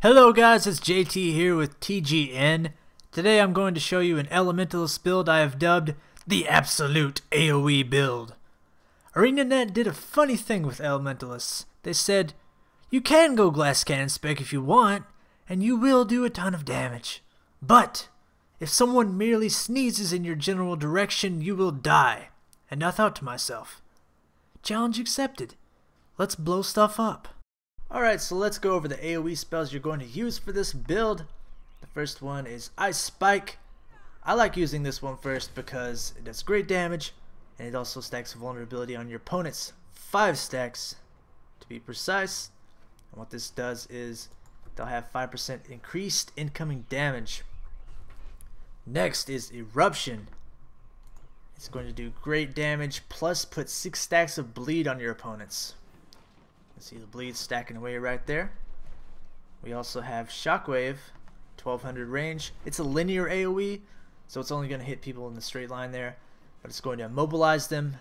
Hello guys, it's JT here with TGN. Today I'm going to show you an Elementalist build I have dubbed the Absolute AoE build. ArenaNet did a funny thing with Elementalists. They said, you can go glass cannon spec if you want, and you will do a ton of damage. But, if someone merely sneezes in your general direction, you will die. And I thought to myself, challenge accepted. Let's blow stuff up. Alright, so let's go over the AoE spells you're going to use for this build. The first one is Ice Spike. I like using this one first because it does great damage, and it also stacks vulnerability on your opponents. 5 stacks, to be precise. And what this does is they'll have 5% increased incoming damage. Next is Eruption. It's going to do great damage, plus put 6 stacks of bleed on your opponents. See the bleed stacking away right there. We also have Shockwave, 1200 range. It's a linear AoE, so it's only going to hit people in the straight line there, but it's going to immobilize them,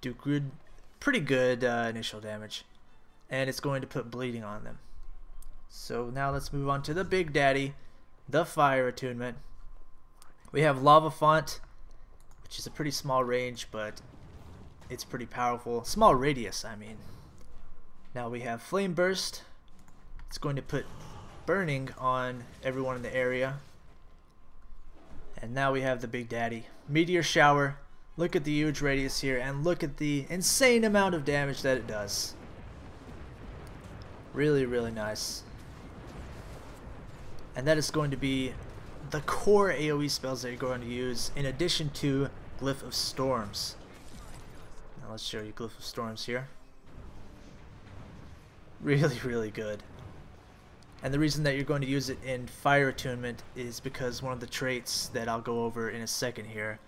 do pretty good initial damage, and it's going to put bleeding on them. So now let's move on to the big daddy, the Fire Attunement. We have Lava Font, which is a pretty small range, but it's pretty powerful. Small radius, I mean. Now we have Flame Burst. It's going to put burning on everyone in the area. And now we have the big daddy, Meteor Shower. Look at the huge radius here, and look at the insane amount of damage that it does. Really, really nice. And that is going to be the core AoE spells that you're going to use, in addition to Glyph of Storms. Now let's show you Glyph of Storms here. Really, really good. And the reason that you're going to use it in Fire Attunement is because one of the traits that I'll go over in a second here,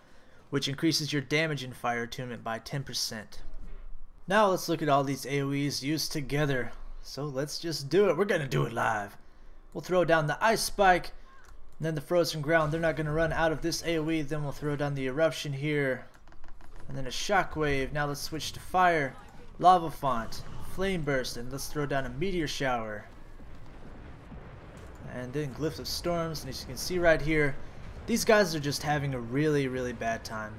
which increases your damage in Fire Attunement by 10%. Now let's look at all these AoEs used together. So let's just do it. We're going to do it live. We'll throw down the Ice Spike, and then the Frozen Ground. They're not going to run out of this AoE. Then we'll throw down the Eruption here, and then a Shockwave. Now let's switch to Fire, Lava Font, Flame Burst, and let's throw down a Meteor Shower, and then Glyph of Storms. And as you can see right here, these guys are just having a really, really bad time,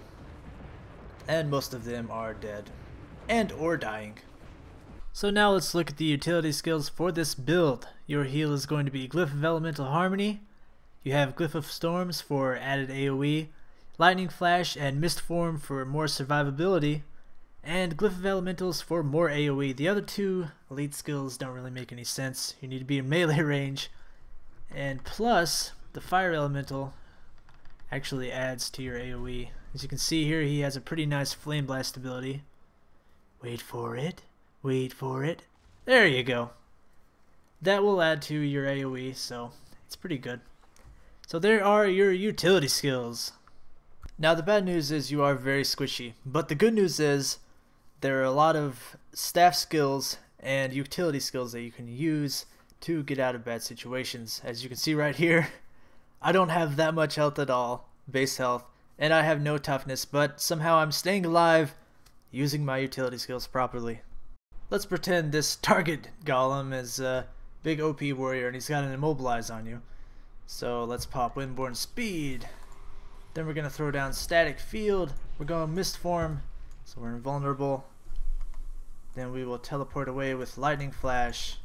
and most of them are dead and or dying. So now let's look at the utility skills for this build. Your heal is going to be Glyph of Elemental Harmony. You have Glyph of Storms for added AoE, Lightning Flash and Mist Form for more survivability, and Glyph of Elementals for more AoE. The other two elite skills don't really make any sense. You need to be in melee range. And plus, the Fire Elemental actually adds to your AoE. As you can see here, he has a pretty nice Flame Blast ability. Wait for it. Wait for it. There you go. That will add to your AoE, so it's pretty good. So there are your utility skills. Now the bad news is you are very squishy, but the good news is there are a lot of staff skills and utility skills that you can use to get out of bad situations. As you can see right here, I don't have that much health at all, base health, and I have no toughness, but somehow I'm staying alive using my utility skills properly. Let's pretend this target golem is a big OP warrior and he's got an immobilize on you. So let's pop Windborne Speed. Then we're going to throw down Static Field. We're going Mist Form, so we're invulnerable. Then we will teleport away with Lightning Flash.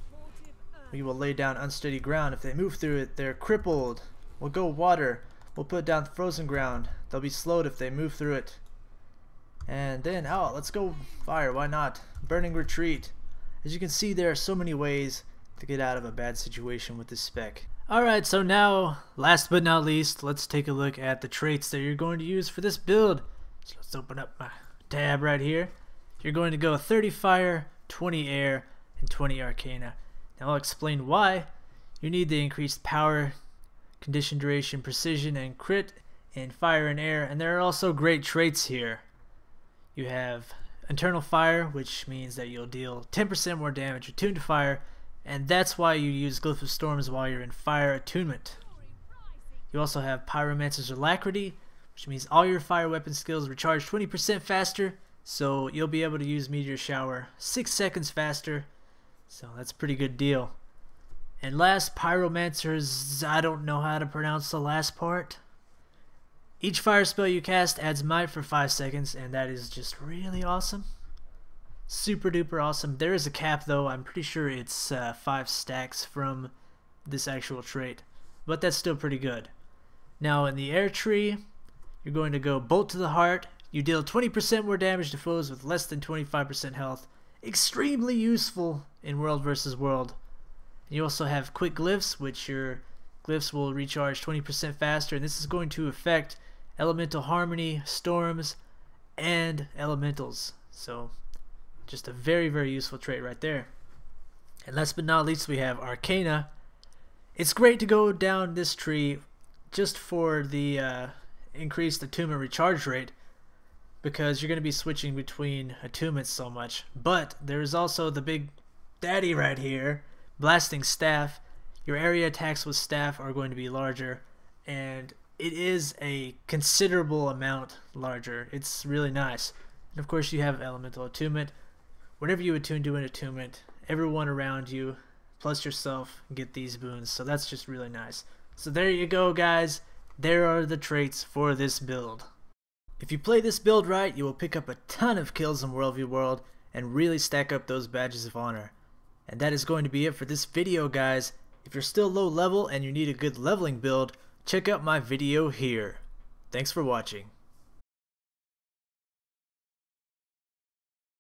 We will lay down Unsteady Ground. If they move through it, they're crippled. We'll go Water. We'll put down Frozen Ground. They'll be slowed if they move through it. And then, let's go Fire. Why not? Burning Retreat. As you can see, there are so many ways to get out of a bad situation with this spec. Alright, so now, last but not least, let's take a look at the traits that you're going to use for this build. So let's open up my tab right here. You're going to go 30 Fire, 20 Air, and 20 Arcana. Now I'll explain why. You need the increased power, condition duration, precision, and crit in Fire and Air, and there are also great traits here. You have Eternal Fire, which means that you'll deal 10% more damage attuned to fire, and that's why you use Glyph of Storms while you're in Fire Attunement. You also have Pyromancer's Alacrity, which means all your fire weapon skills recharge 20% faster, so you'll be able to use Meteor Shower 6 seconds faster, so that's a pretty good deal. And last, Pyromancer's, I don't know how to pronounce the last part. Each fire spell you cast adds might for 5 seconds, and that is just really awesome. Super duper awesome. There is a cap though, I'm pretty sure it's 5 stacks from this actual trait, but that's still pretty good. Now in the air tree, you're going to go Bolt to the Heart. You deal 20% more damage to foes with less than 25% health. Extremely useful in World vs. World. You also have Quick Glyphs, which your glyphs will recharge 20% faster, and this is going to affect Elemental Harmony, Storms, and Elementals. So just a very, very useful trait right there. And last but not least, we have Arcana. It's great to go down this tree just for the increased attunement recharge rate, because you're going to be switching between attunements so much. But there's also the big daddy right here, Blasting Staff. Your area attacks with staff are going to be larger, and it is a considerable amount larger. It's really nice. And of course you have Elemental Attunement. Whenever you attune to an attunement, everyone around you plus yourself get these boons, so that's just really nice. So there you go, guys. There are the traits for this build. If you play this build right, you will pick up a ton of kills in World v World and really stack up those badges of honor. And that is going to be it for this video, guys. If you're still low level and you need a good leveling build, check out my video here. Thanks for watching.